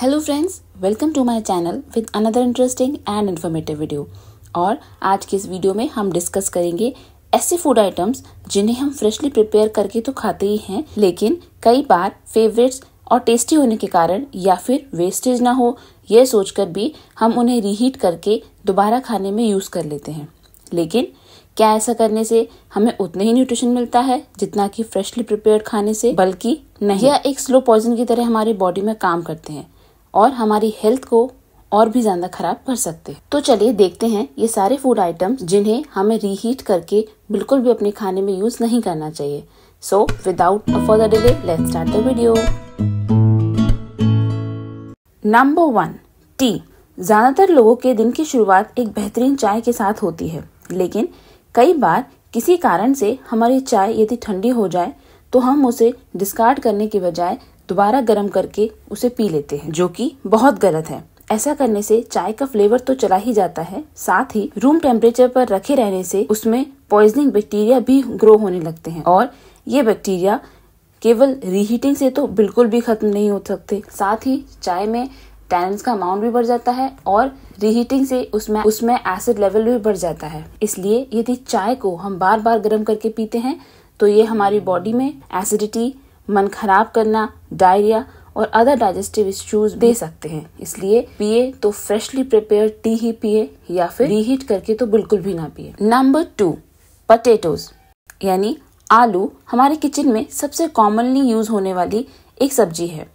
Hello friends, welcome to my channel with another interesting and informative video. और आज की इस वीडियो में हम डिस्कस करेंगे ऐसे फूड आइटम्स जिन्हें हम फ्रेशली प्रिपेयर करके तो खाते ही हैं, लेकिन कई बार फेवरेट्स और टेस्टी होने के कारण या फिर वेस्टेज ना हो यह सोचकर भी हम उन्हें रीहीट करके दोबारा खाने में यूज कर लेते हैं। लेकिन क्या ऐसा करने से हमें उतना ही न्यूट्रिशन मिलता है जितना कि फ्रेशली प्रिपेयर्ड खाने से? बल्कि नहीं, यह एक स्लो पॉइजन की तरह हमारी बॉडी में काम करते हैं और हमारी हेल्थ को और भी ज्यादा खराब कर सकते हैं। तो चलिए देखते हैं ये सारे फूड आइटम्स जिन्हें हमें रीहीट करके बिल्कुल भी अपने खाने में यूज नहीं करना चाहिए। So without a further delay, let's start the video. Number 1, T. ज्यादातर लोगों के दिन की शुरुआत एक बेहतरीन चाय के साथ होती है, लेकिन कई बार किसी कारण से हमारी चाय यदि ठंडी हो जाए तो हम उसे डिस्कार्ड करने के बजाय दोबारा गर्म करके उसे पी लेते हैं, जो कि बहुत गलत है। ऐसा करने से चाय का फ्लेवर तो चला ही जाता है, साथ ही रूम टेम्परेचर पर रखे रहने से उसमें पॉइजनिंग बैक्टीरिया भी ग्रो होने लगते हैं और ये बैक्टीरिया केवल रीहीटिंग से तो बिल्कुल भी खत्म नहीं हो सकते। साथ ही चाय में टैनिन्स का अमाउंट भी बढ़ जाता है और रीहीटिंग से उसमें एसिड लेवल भी बढ़ जाता है। इसलिए यदि चाय को हम बार बार गर्म करके पीते हैं तो ये हमारी बॉडी में एसिडिटी, मन खराब करना, डायरिया और अदर डाइजेस्टिव इश्यूज दे सकते हैं। इसलिए पिए तो फ्रेशली प्रिपेयर्ड टी ही पिए या फिर रीहीट करके तो बिल्कुल भी ना पिए। नंबर 2, पोटैटोज यानी आलू हमारे किचन में सबसे कॉमनली यूज होने वाली एक सब्जी है।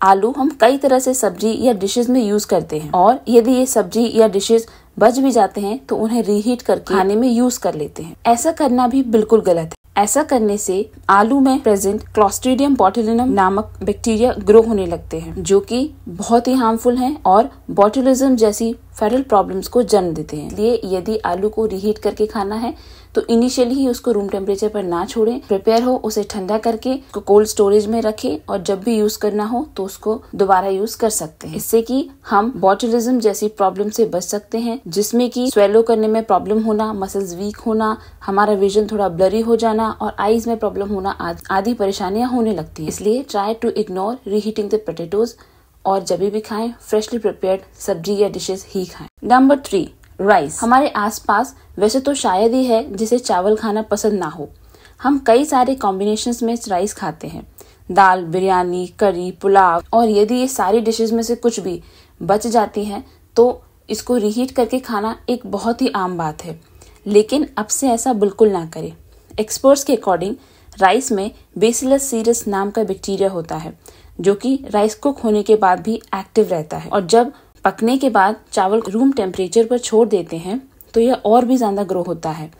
आलू हम कई तरह से सब्जी या डिशेस में यूज करते हैं और यदि ये सब्जी या डिशेस बच भी जाते हैं तो उन्हें रीहीट करके खाने में यूज कर लेते हैं। ऐसा करना भी बिल्कुल गलत है। ऐसा करने से आलू में प्रेजेंट क्लोस्ट्रीडियम बोटुलिनम नामक बैक्टीरिया ग्रो होने लगते हैं, जो कि बहुत ही हार्मफुल हैं और बोटुलिज्म जैसी फेरल प्रॉब्लम्स को जन्म देते हैं। इसलिए यदि आलू को रीहीट करके खाना है तो इनिशियली ही उसको रूम टेम्परेचर पर ना छोड़ें। प्रिपेयर हो उसे ठंडा करके उसको कोल्ड स्टोरेज में रखें और जब भी यूज करना हो तो उसको दोबारा यूज कर सकते हैं। इससे कि हम बोटुलिज्म जैसी प्रॉब्लम से बच सकते हैं, जिसमें कि स्वेलो करने में प्रॉब्लम होना, मसल्स वीक होना, हमारा विजन थोड़ा ब्लरी हो जाना और आईज में प्रॉब्लम होना आदि परेशानियां होने लगती है। इसलिए try to ignore reheating the potatoes और जब भी खाएं फ्रेशली प्रिपेयर्ड सब्जी या डिशेस ही खाएं। Number 3, rice. हमारे आसपास वैसे तो शायद ही है जिसे चावल खाना पसंद ना हो। हम कई सारे कॉम्बिनेशंस में राइस खाते हैं, दाल, बिरयानी, करी, पुलाव, और यदि ये सारी डिशेस में से कुछ भी बच जाती हैं तो इसको रीहीट करके खाना एक बहुत ही आम बात है। लेकिन अब से ऐसा बिल्कुल ना करें। एक्सपर्ट्स के अकॉर्डिंग राइस में बेसिलस सीरस नाम का बैक्टीरिया होता है, जो कि राइस कुक होने के बाद भी एक्टिव रहता है और जब पकने के बाद चावल रूम टेम्परेचर पर छोड़ देते हैं तो यह और भी ज्यादा ग्रो होता है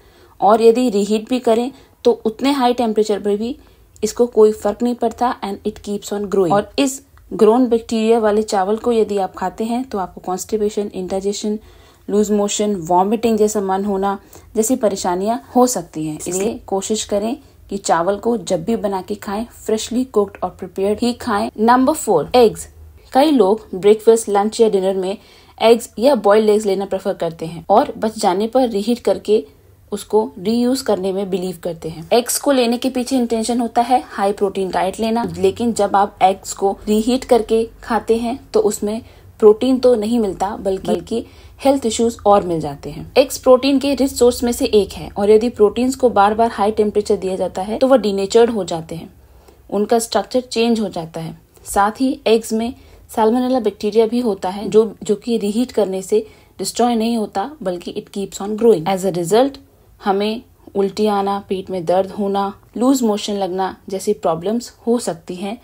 और यदि रीहीट भी करें तो उतने हाई टेम्परेचर पर भी इसको कोई फर्क नहीं पड़ता and it keeps on growing. और इस ग्रोन बैक्टीरिया वाले चावल को यदि आप खाते हैं तो आपको constipation, indigestion, loose motion, vomiting जैसा मन होना जैसी परेशानियां हो सकती हैं। इसलिए कोशिश करें कि चावल को जब भी बना के खाएं फ्रेशली कुक्ड और प्रिपेयर्ड ही खाएं। Number 4, eggs. कई लोग ब्रेकफास्ट, लंच या डिनर में एग्स या बॉइल्ड एग्स लेना प्रेफर करते हैं और बच जाने पर रीहीट करके उसको रीयूज करने में बिलीव करते हैं। एग्स को लेने के पीछे इंटेंशन होता है हाई प्रोटीन डाइट लेना, लेकिन जब आप एग्स को रीहीट करके खाते हैं तो उसमें प्रोटीन तो नहीं मिलता बल्कि हेल्थ इश्यूज और मिल जाते हैं। एग्स प्रोटीन के रिच सोर्स में से एक है और यदि प्रोटीन्स को बार बार हाई टेम्परेचर दिया जाता है तो वह डीनेचर्ड हो जाते हैं, उनका स्ट्रक्चर चेंज हो जाता है। साथ ही एग्स में सैल्मोनेला बैक्टीरिया भी होता है जो कि रीहीट करने से डिस्ट्रॉय नहीं होता बल्कि it keeps on growing. As a result हमें उल्टी आना, पेट में दर्द होना, लूज मोशन लगना जैसी प्रॉब्लम्स हो सकती हैं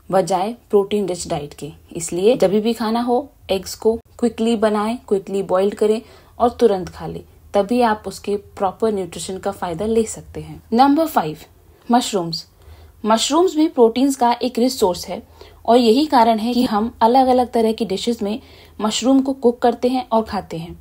बजाय प्रोटीन रिच डाइट के। इसलिए जब भी खाना हो एग्स को क्विकली बनाएं, क्विकली बॉइल्ड करें और तुरंत खा लें, तभी आप उसके प्रॉपर न्यूट्रिशन का फायदा ले सकते हैं। Number 5, mushrooms. मशरूम्स भी प्रोटीन्स का एक रिच सोर्स है और यही कारण है कि हम अलग अलग तरह की डिशेस में मशरूम को कुक करते हैं और खाते हैं।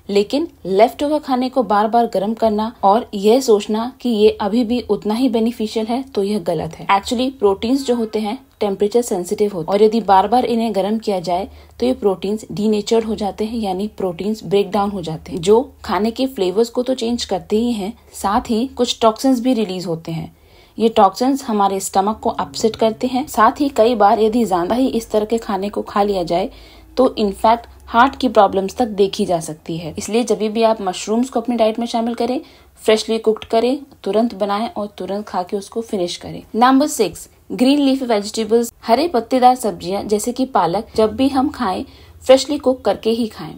लेकिन लेफ्ट ओवर खाने को बार बार गर्म करना और यह सोचना कि ये अभी भी उतना ही बेनिफिशियल है तो यह गलत है। एक्चुअली प्रोटीन्स जो होते हैं टेम्परेचर सेंसिटिव होते हैं और यदि बार बार इन्हें गर्म किया जाए तो ये प्रोटीन्स डीनेचर्ड हो जाते हैं, यानी प्रोटीन्स ब्रेक डाउन हो जाते हैं, जो खाने के फ्लेवर्स को तो चेंज करते ही हैं, साथ ही कुछ टॉक्सिन्स भी रिलीज होते हैं। ये टॉक्सिन्स हमारे स्टमक को अपसेट करते हैं। साथ ही कई बार यदि ज्यादा ही इस तरह के खाने को खा लिया जाए तो इनफैक्ट हार्ट की प्रॉब्लम्स तक देखी जा सकती है। इसलिए जब भी आप मशरूम्स को अपनी डाइट में शामिल करें, फ्रेशली कुक्ड करें, तुरंत बनाएं और तुरंत खा के उसको फिनिश करें। Number 6, green leafy vegetables. हरे पत्तेदार सब्जियां जैसे कि पालक जब भी हम खाएं, फ्रेशली कुक करके ही खाएं।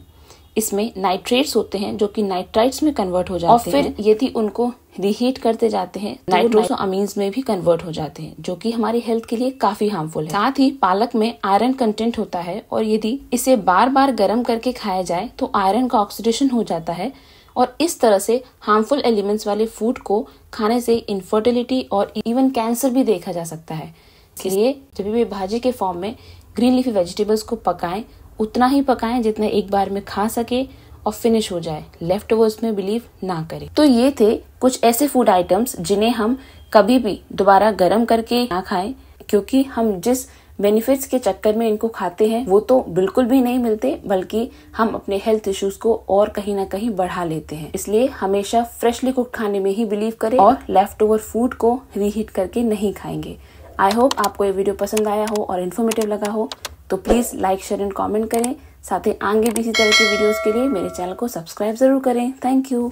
इसमें नाइट्रेट्स होते हैं जो कि नाइट्राइट्स में कन्वर्ट हो जाते हैं और फिर यदि उनको रिहीट करते जाते हैं नाइट्रोसोअमीन्स में भी कन्वर्ट हो जाते हैं, जो कि हमारी हेल्थ के लिए काफी हार्मफुल है। साथ ही पालक में आयरन कंटेंट होता है और यदि इसे बार बार गर्म करके खाया जाए तो आयरन का ऑक्सीडेशन हो जाता है और इस तरह से हार्मफुल एलिमेंट्स वाले फूड को खाने से इनफर्टिलिटी और इवन कैंसर भी देखा जा सकता है। इसलिए जब भी भाजी के फॉर्म में ग्रीन लीफी वेजिटेबल्स को पकाएं, उतना ही पकाएं जितना एक बार में खा सके और फिनिश हो जाए। लेफ्ट ओवर्स में बिलीव ना करें। तो ये थे कुछ ऐसे फूड आइटम्स जिन्हें हम कभी भी दोबारा गर्म करके ना खाएं, क्योंकि हम जिस बेनिफिट्स के चक्कर में इनको खाते हैं वो तो बिल्कुल भी नहीं मिलते, बल्कि हम अपने हेल्थ इश्यूज को और कहीं ना कहीं बढ़ा लेते हैं। इसलिए हमेशा फ्रेशली कुक खाने में ही बिलीव करें और लेफ्ट ओवर फूड को रीहीट करके नहीं खाएंगे। आई होप आपको ये वीडियो पसंद आया हो और इन्फॉर्मेटिव लगा हो, तो please like, share and comment करें। साथ ही आगे भी इसी तरह के वीडियोस के लिए मेरे चैनल को सब्सक्राइब जरूर करें। Thank you.